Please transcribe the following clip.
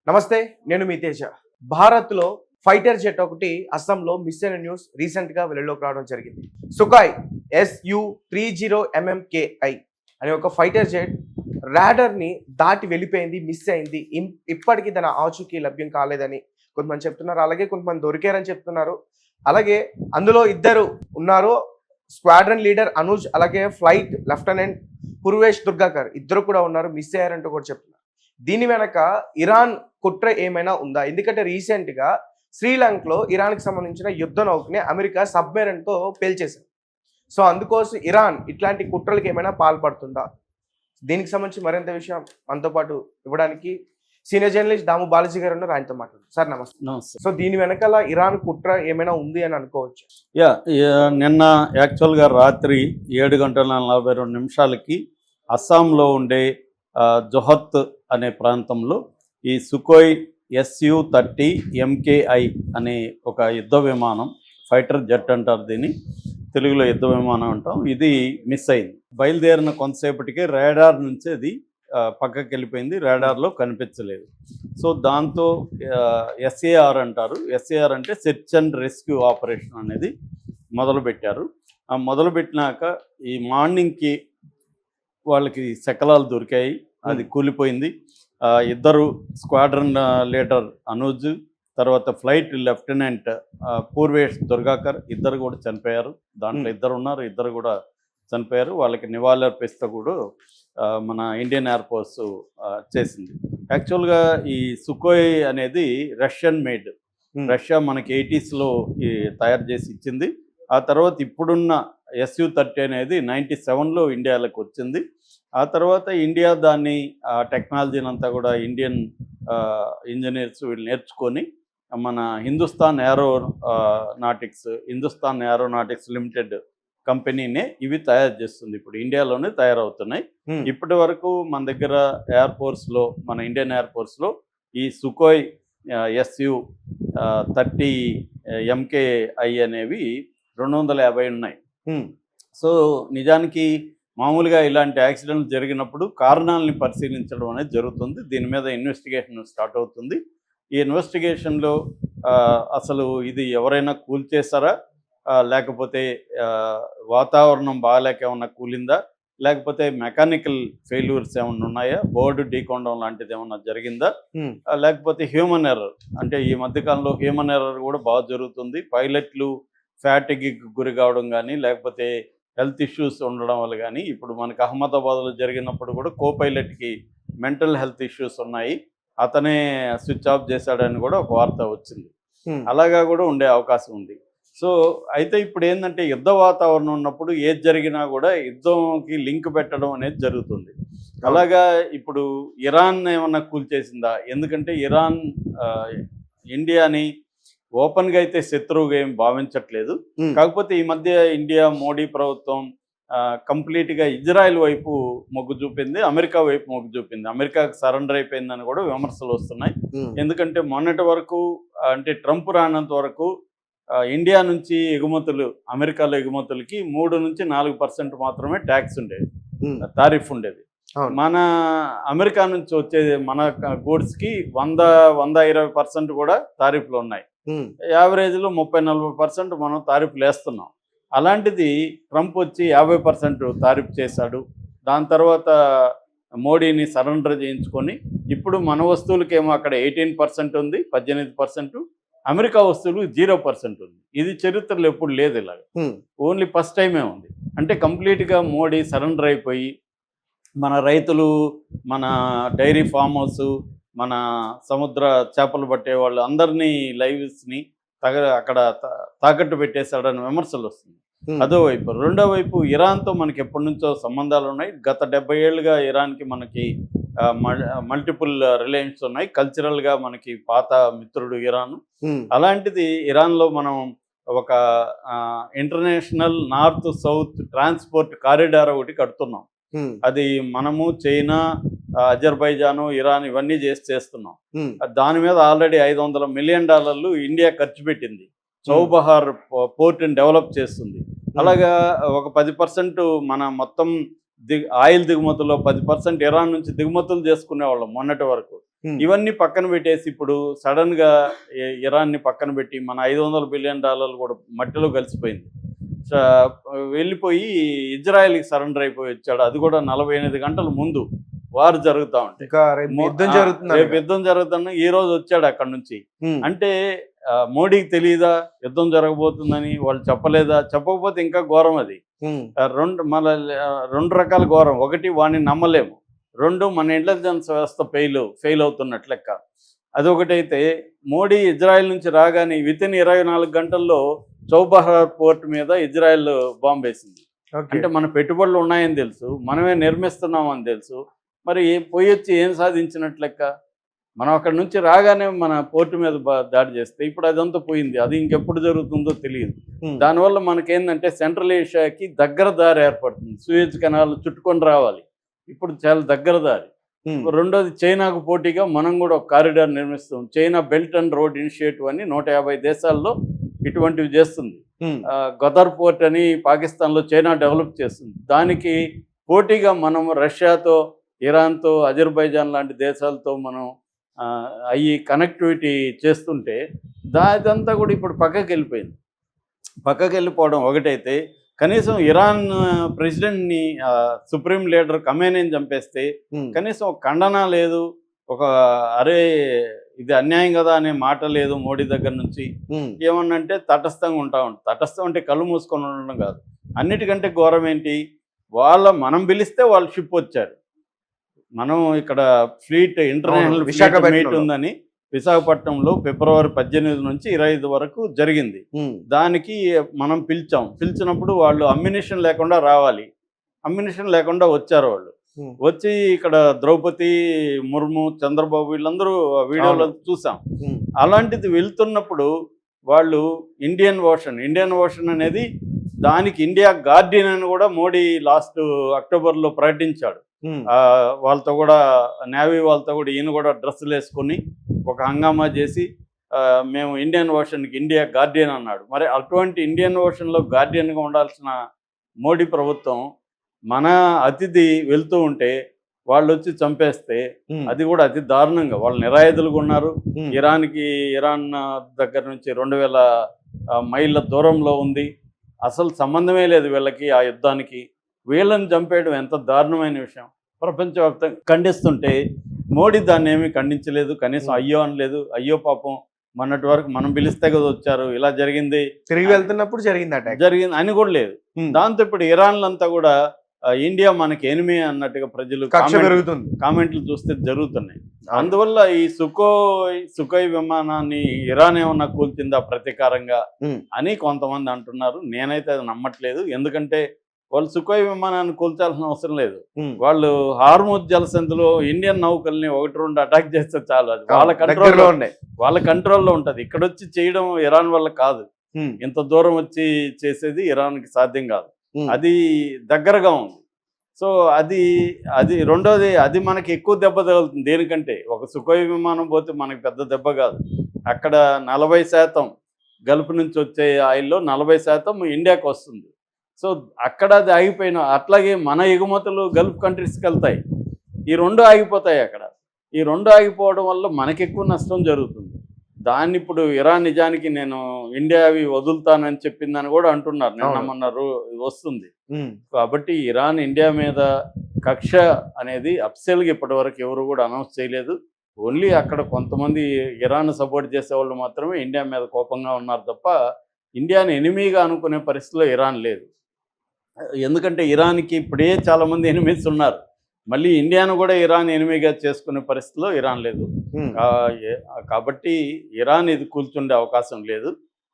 నమస్తే, నేను మీ తేజ. భారత్లో ఫైటర్ జెట్ ఒకటి అస్సాంలో మిస్ అయిన న్యూస్ రీసెంట్గా వెలుగులోకి రావడం జరిగింది. సుఖాయ్ Su-30MMKI అనే ఒక ఫైటర్ జెట్ రాడర్ని దాటి వెళ్ళిపోయింది, మిస్ అయింది. ఇప్పటికీ తన ఆచూకీ లభ్యం కాలేదని కొంతమంది చెప్తున్నారు. అలాగే కొంతమంది దొరికారని చెప్తున్నారు. అలాగే అందులో ఇద్దరు ఉన్నారు, స్క్వాడ్రన్ లీడర్ అనుజ్, అలాగే ఫ్లైట్ లెఫ్టినెంట్ పూర్వేష్ దుర్గాకర్, ఇద్దరు కూడా ఉన్నారు, మిస్ అయ్యారంటూ కూడా చెప్తున్నారు. దీని వెనక ఇరాన్ కుట్ర ఏమైనా ఉందా? ఎందుకంటే రీసెంట్గా శ్రీలంకలో ఇరాన్కి సంబంధించిన యుద్ధ నౌకని అమెరికా సబ్మెరైన్తో పేల్చేశారు. సో అందుకోసం ఇరాన్ ఇట్లాంటి కుట్రలకు ఏమైనా పాల్పడుతుందా? దీనికి సంబంధించి మరింత విషయం మనతో పాటు ఇవ్వడానికి సీనియర్ జర్నలిస్ట్ దాము బాలాజీ గారు ఉన్నారు, ఆయనతో మాట్లాడు. సార్ నమస్తే. నమస్తే. సో దీని వెనకాల ఇరాన్ కుట్ర ఏమైనా ఉంది అని అనుకోవచ్చు? నిన్న యాక్చువల్గా రాత్రి 7:42 అస్సాంలో ఉండే జొహత్ అనే ప్రాంతంలో ఈ సుఖోయ్ Su-30MKI అనే ఒక యుద్ధ విమానం, ఫైటర్ జెట్ అంటారు దీన్ని, తెలుగులో యుద్ధ విమానం అంటాం, ఇది మిస్ అయింది. బయలుదేరిన కొంతసేపటికే రాడార్ నుంచి అది పక్కకి వెళ్ళిపోయింది, రాడార్లో కనిపించలేదు. సో దాంతో SAR అంటారు, SAR అంటే సెర్చ్ అండ్ రెస్క్యూ ఆపరేషన్ అనేది మొదలుపెట్టారు. మొదలుపెట్టినాక ఈ మార్నింగ్కి వాళ్ళకి శకలాలు దొరికాయి, అది కూలిపోయింది. ఇద్దరు స్క్వాడ్రన్ లీడర్ అనుజ్, తర్వాత ఫ్లైట్ లెఫ్టినెంట్ పూర్వేష్ దుర్గాకర్, ఇద్దరు కూడా చనిపోయారు. దాంట్లో ఇద్దరు ఉన్నారు, ఇద్దరు కూడా చనిపోయారు. వాళ్ళకి నివాళులర్పిస్తూ కూడా మన ఇండియన్ ఎయిర్ ఫోర్స్ చేసింది. యాక్చువల్గా ఈ సుఖోయ్ అనేది రష్యన్ మేడ్, రష్యా మనకి 80sలో తయారు చేసి ఇచ్చింది. ఆ తర్వాత ఇప్పుడున్న Su-30 అనేది 97లో ఇండియాలోకి వచ్చింది. ఆ తర్వాత ఇండియా దాన్ని టెక్నాలజీని అంతా కూడా ఇండియన్ ఇంజనీర్స్ వీళ్ళు నేర్చుకొని మన హిందుస్థాన్ ఏరోనాటిక్స్ లిమిటెడ్ కంపెనీనే ఇవి తయారు చేస్తుంది. ఇప్పుడు ఇండియాలోనే తయారవుతున్నాయి. ఇప్పటి వరకు మన దగ్గర ఎయిర్ ఫోర్స్లో, మన ఇండియన్ ఎయిర్ ఫోర్స్లో ఈ సుఖోయ్ Su-30MKI అనేవి 250 ఉన్నాయి. సో నిజానికి మామూలుగా ఇలాంటి యాక్సిడెంట్లు జరిగినప్పుడు కారణాలని పరిశీలించడం అనేది జరుగుతుంది. దీని మీద ఇన్వెస్టిగేషన్ స్టార్ట్ అవుతుంది. ఈ ఇన్వెస్టిగేషన్లో అసలు ఇది ఎవరైనా కూల్చేశారా, లేకపోతే వాతావరణం బాగాలేక ఏమన్నా కూలిందా, లేకపోతే మెకానికల్ ఫెయిల్యూర్స్ ఏమన్నా ఉన్నాయా, బోర్డు ఢీకొనడం లాంటిది ఏమన్నా జరిగిందా, లేకపోతే హ్యూమన్ ఎర్రర్, అంటే ఈ మధ్యకాలంలో హ్యూమన్ ఎర్రర్ కూడా బాగా జరుగుతుంది. పైలట్లు ఫ్యాటిగ్కి గురి కావడం కానీ, లేకపోతే హెల్త్ ఇష్యూస్ ఉండడం వల్ల కానీ, ఇప్పుడు మనకి అహ్మదాబాద్లో జరిగినప్పుడు కూడా పైలట్కి మెంటల్ హెల్త్ ఇష్యూస్ ఉన్నాయి, అతనే స్విచ్ ఆఫ్ చేశాడని కూడా ఒక వార్త వచ్చింది. అలాగా కూడా ఉండే అవకాశం ఉంది. సో అయితే ఇప్పుడు ఏంటంటే యుద్ధ వాతావరణం ఉన్నప్పుడు ఏది జరిగినా కూడా యుద్ధంకి లింక్ పెట్టడం అనేది జరుగుతుంది. అలాగా ఇప్పుడు ఇరాన్ ఏమన్నా కూల్చేసిందా? ఎందుకంటే ఇరాన్ ఇండియాని ఓపెన్గా అయితే శత్రువుగా ఏం భావించట్లేదు. కాకపోతే ఈ మధ్య ఇండియా మోడీ ప్రభుత్వం కంప్లీట్గా ఇజ్రాయెల్ వైపు మొగ్గు చూపింది, అమెరికా వైపు మొగ్గు చూపింది. అమెరికాకి సరెండర్ అయిపోయిందని కూడా విమర్శలు వస్తున్నాయి. ఎందుకంటే మొన్నటి వరకు, అంటే ట్రంప్ రానంత వరకు ఇండియా నుంచి ఎగుమతులు, అమెరికాలో ఎగుమతులకి 3 నుంచి 4% మాత్రమే ట్యాక్స్ ఉండేది, టారిఫ్ ఉండేది. మన అమెరికా నుంచి వచ్చేది మన గూడ్స్కి 100-120% కూడా టారిఫ్లు ఉన్నాయి. యావరేజ్లో 30-40% మనం టారిఫ్లు వేస్తున్నాం. అలాంటిది ట్రంప్ వచ్చి 50% టారిఫ్ చేశాడు. దాని తర్వాత మోడీని సరెండర్ చేయించుకొని ఇప్పుడు మన వస్తువులకేమో అక్కడ 18% ఉంది, 18%, అమెరికా వస్తువులు 0% ఉంది. ఇది చరిత్రలో ఎప్పుడు లేదు ఇలాగ, ఓన్లీ ఫస్ట్ టైమే ఉంది. అంటే కంప్లీట్గా మోడీ సరెండర్ అయిపోయి మన రైతులు, మన డైరీ ఫామ్ హౌస్, మన సముద్ర చేపలు పట్టే వాళ్ళు అందరినీ లైవ్స్ని అక్కడ తాకట్టు పెట్టేశాడని విమర్శలు వస్తుంది. అదో వైపు. రెండో వైపు ఇరాన్తో మనకి ఎప్పటి నుంచో సంబంధాలు ఉన్నాయి. గత 70 ఏళ్ళుగా ఇరాన్కి మనకి మల్టిపుల్ రిలేషన్స్ ఉన్నాయి. కల్చరల్గా మనకి పాత మిత్రుడు ఇరాన్. అలాంటిది ఇరాన్లో మనం ఒక international north south transport corridor ఒకటి కడుతున్నాం. అది మనము, చైనా, అజర్బైజాను, ఇరాన్ ఇవన్నీ చేస్తున్నాం. దాని మీద ఆల్రెడీ $500 మిలియన్ ఇండియా ఖర్చు పెట్టింది. చౌబహార్ పోర్ట్ని డెవలప్ చేస్తుంది. అలాగా ఒక 10% మన మొత్తం ఆయిల్ దిగుమతుల్లో 10% ఇరాన్ నుంచి దిగుమతులు చేసుకునేవాళ్ళం మొన్నటి వరకు. ఇవన్నీ పక్కన పెట్టేసి ఇప్పుడు సడన్గా ఇరాన్ని పక్కన పెట్టి మన $500 బిలియన్ కూడా మట్టిలో కలిసిపోయింది. వెళ్ళిపోయి ఇజ్రాయెల్కి సరెండర్ అయిపోయి వచ్చాడు. అది కూడా 48 గంటల ముందు వారు జరుగుతూ ఉంటాయి. రేపు యుద్ధం జరుగుతున్నా ఈ రోజు వచ్చాడు అక్కడ నుంచి. అంటే మోడీకి తెలియదా యుద్ధం జరగబోతుందని? వాళ్ళు చెప్పలేదా? చెప్పకపోతే ఇంకా ఘోరం అది. రెండు రకాల ఘోరం. ఒకటి, వాడిని నమ్మలేము. రెండు, మన ఇంటెలిజెన్స్ వ్యవస్థ ఫెయిల్ అవుతున్నట్లు లెక్క. అదొకటైతే మోడీ ఇజ్రాయెల్ నుంచి రాగానే వితిన్ 24 గంటల్లో చౌబహార్ పోర్ట్ మీద ఇజ్రాయెల్ బాంబు వేసింది. అంటే మన పెట్టుబడులు ఉన్నాయని తెలుసు, మనమే నిర్మిస్తున్నామని తెలుసు, మరి పోయి వచ్చి ఏం సాధించినట్లు లెక్క? మనం అక్కడ నుంచి రాగానే మన పోర్టు మీద దాడి చేస్తే ఇప్పుడు అదంతా పోయింది. అది ఇంకెప్పుడు జరుగుతుందో తెలియదు. దానివల్ల మనకేందంటే సెంట్రల్ ఏషియాకి దగ్గర దారి ఏర్పడుతుంది. సూయజ్ కెనాల్ చుట్టుకొని రావాలి, ఇప్పుడు చాలా దగ్గర దారి. రెండోది, చైనాకు పోటీగా మనం కూడా ఒక కారిడార్ నిర్మిస్తాం. China belt and road initiative అని 150 దేశాల్లో ఇటువంటివి చేస్తుంది. గదర్ పోర్ట్ అని పాకిస్తాన్లో చైనా డెవలప్ చేస్తుంది. దానికి పోటీగా మనం రష్యాతో, ఇరాన్తో, అజర్బైజాన్ లాంటి దేశాలతో మనం అవి కనెక్టివిటీ చేస్తుంటే దాదంతా కూడా ఇప్పుడు పక్కకి వెళ్ళిపోవడం ఒకటైతే, కనీసం ఇరాన్ ప్రెసిడెంట్ని సుప్రీం లీడర్ ఖమేనీని చంపేస్తే కనీసం ఒక ఖండన లేదు, ఒక అరే ఇది అన్యాయం కదా అనే మాట లేదు మోడీ దగ్గర నుంచి. ఏమన్నంటే తటస్థంగా ఉంటాం. తటస్థం అంటే కళ్ళు మూసుకొని ఉండడం కాదు. అన్నిటికంటే ఘోరం ఏంటి, మనం పిలిస్తే వాళ్ళు షిప్ వచ్చారు. మనం ఇక్కడ ఫ్లీట్ ఇంటర్నేషనల్ మీట్ ఉందని విశాఖపట్నంలో ఫిబ్రవరి 18 నుంచి 25 వరకు జరిగింది. దానికి మనం పిలిచినప్పుడు వాళ్ళు అమ్యునిషన్ లేకుండా రావాలి. అమ్యునిషన్ లేకుండా వచ్చారు వాళ్ళు. వచ్చి ఇక్కడ ద్రౌపది ముర్ము, చంద్రబాబు వీళ్ళందరూ వీడియోలో చూసాం. అలాంటిది వెళ్తున్నప్పుడు వాళ్ళు ఇండియన్ ఓషన్ అనేది దానికి ఇండియా గార్డియన్ అని కూడా మోడీ లాస్ట్ అక్టోబర్లో ప్రకటించాడు. వాళ్ళతో కూడా నేవీ వాళ్ళతో కూడా ఈయన కూడా డ్రెస్సులు వేసుకొని ఒక హంగామా చేసి మేము ఇండియన్ ఓషన్కి ఇండియా గార్డియన్ అన్నాడు. మరి అటువంటి ఇండియన్ ఓషన్లో గార్డియన్గా ఉండాల్సిన మోడీ ప్రభుత్వం మన అతిథి వెళ్తూ ఉంటే వాళ్ళు వచ్చి చంపేస్తే అది కూడా అతి దారుణంగా. వాళ్ళు నిరాయుధులుగా ఉన్నారు. ఇరాన్ దగ్గర నుంచి 2000 మైళ్ళ దూరంలో ఉంది. అసలు సంబంధమే లేదు వీళ్ళకి ఆ యుద్ధానికి. వీళ్ళని చంపేయడం ఎంత దారుణమైన విషయం. ప్రపంచవ్యాప్తంగా ఖండిస్తుంటే మోడీ దాన్ని ఏమీ ఖండించలేదు, కనీసం అయ్యో అనలేదు. అయ్యో పాపం మొన్నటి వరకు మనం పిలిస్తే కదా వచ్చారు, ఇలా జరిగింది, తిరిగి వెళ్తున్నప్పుడు జరిగింది అని కూడా లేదు. దాంతో ఇప్పుడు ఇరాన్లంతా కూడా ఇండియా మనకి ఎనిమి అన్నట్టుగా ప్రజలు కామెంట్లు చూస్తే జరుగుతున్నాయి. అందువల్ల ఈ సుకోయ్ విమానాన్ని ఇరాన్ ఏమన్నా కూల్చిందా ప్రతీకారంగా అని కొంతమంది అంటున్నారు. నేనైతే అది నమ్మట్లేదు. ఎందుకంటే వాళ్ళు సుకోయ్ విమానాన్ని కూల్చాల్సిన అవసరం లేదు. వాళ్ళు హార్ముజ్ జలసంధిలో ఇండియన్ నౌకల్ని 1-2 అటాక్ చేస్తే చాలు. అది వాళ్ళ కంట్రోల్లో ఉంటుంది. ఇక్కడ వచ్చి చేయడం ఇరాన్ వల్ల కాదు. ఇంత దూరం వచ్చి చేసేది ఇరాన్కి సాధ్యం కాదు. అది దగ్గరగా ఉంది. సో అది రెండోది, అది మనకి ఎక్కువ దెబ్బ తగులుతుంది. దేనికంటే ఒక సుకోయ్ విమానం పోతే మనకి పెద్ద దెబ్బ కాదు. అక్కడ 40% గల్ఫ్ నుంచి వచ్చే ఆయిల్లో 40% ఇండియాకి వస్తుంది. సో అక్కడ అది ఆగిపోయిన, అట్లాగే మన ఎగుమతులు గల్ఫ్ కంట్రీస్కి వెళ్తాయి. ఈ 2 ఆగిపోతాయి అక్కడ. ఈ 2 ఆగిపోవడం వల్ల మనకి ఎక్కువ నష్టం జరుగుతుంది. దాన్ని ఇప్పుడు ఇరాన్ నిజానికి నేను ఇండియా అవి వదులుతానని చెప్పిందని కూడా అంటున్నారు. నిన్న మొన్న వస్తుంది. కాబట్టి ఇరాన్ ఇండియా మీద కక్ష అనేది అఫ్సెల్గా ఇప్పటి వరకు ఎవరు కూడా అనౌన్స్ చేయలేదు. ఓన్లీ అక్కడ కొంతమంది ఇరాన్ సపోర్ట్ చేసే వాళ్ళు మాత్రమే ఇండియా మీద కోపంగా ఉన్నారు తప్ప ఇండియాని ఎనిమీగా అనుకునే పరిస్థితిలో ఇరాన్ లేదు. ఎందుకంటే ఇరాన్కి ఇప్పుడే చాలామంది ఎనిమీస్ ఉన్నారు. మళ్ళీ ఇండియాను కూడా ఇరాన్ ఎనిమీగా చేసుకునే పరిస్థితిలో ఇరాన్ లేదు. కాబట్టి ఇరాన్ ఇది కూల్చుండే అవకాశం లేదు.